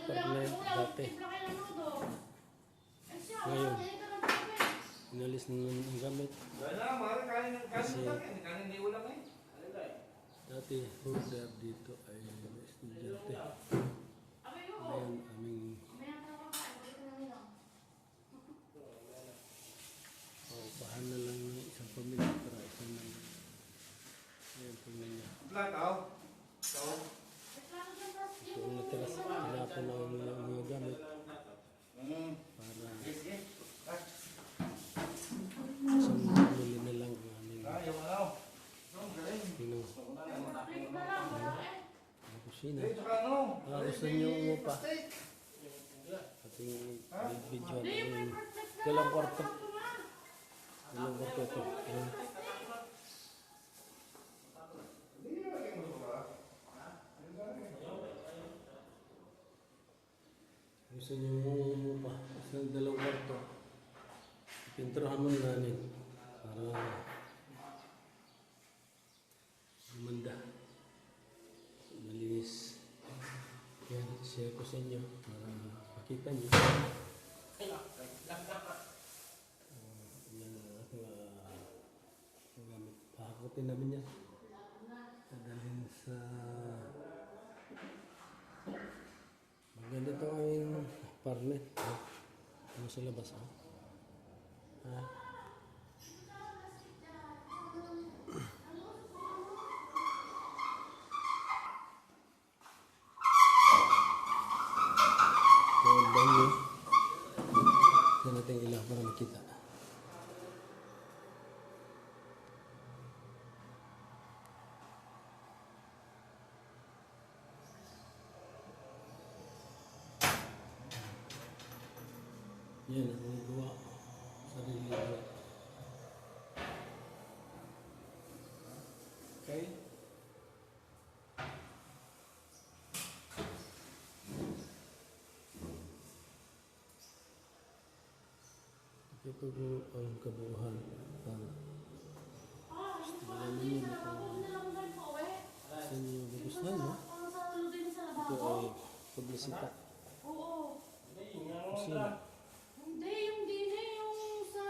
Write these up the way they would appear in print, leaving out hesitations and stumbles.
partner dati. Ngayon, inalis na naman ang gamit. Kasi dati order dito ay estudyante. Ngayon, aming paupahan na lang ng isang pamilya para isang lang. Ayan, tingnan niya. Ito ang natira sa tinapon na mga gamit para isang pamilya na lang ang aming kusina. Gusto niyo umupa. Ating video natin. Dalang kwarto. Dalang kwarto ito. Gusto niyo umupa. Isang dalawang kwarto. Pinturahan mo namin para gumanda. Malinis. Yan, share ko sa inyo para makita nyo. Yan ang aking gamit. Pahakutin namin yan. Dadalhin sa maganda ito ang parnet. Ano sa labas, ha? Yan natin ilaw para makita. Yan ang gawa. Sarili gawa. Okay. Ito po ang kabuuhan para alam niyo kung saan niyo magustuhan, no? Ito ay publisita. Kusina. Hindi, yung dine, yung sa...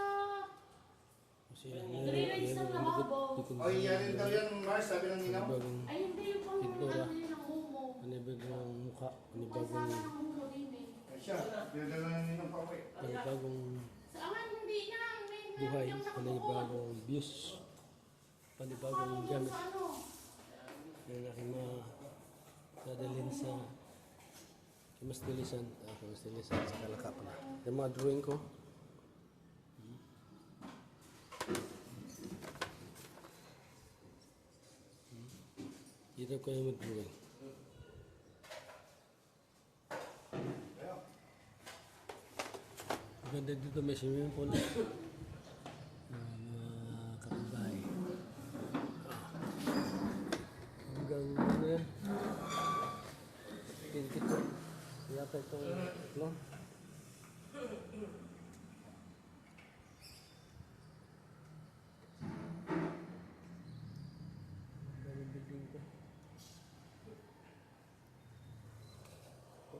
Kusina. Nag-re-range ng lababo. Ay, yan daw yan, Mars, sabi ng ninaw. Ay, hindi, yung pang ano yun ang mumo. Panibagong mukha. Pagsama ng mumo din eh. Ay siya, pinadala ng ninang pa ko eh. Panibagong Saan, hindi niya. buhay. Panibagong views. Panibagong gamit. Yung aking dadalhin sa Kamastilisan. Kamastilisan sa Kalaka pala. Yung mga drawing ko. Dito ko yung mag-drawing. Maganda dito may swimming pool. Kapitbahay. Hanggang ano yan? Pinti ko. Yata itong itlong. Daming building ko.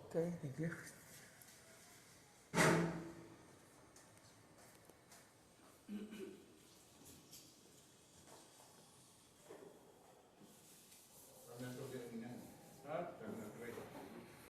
Okay, thank you.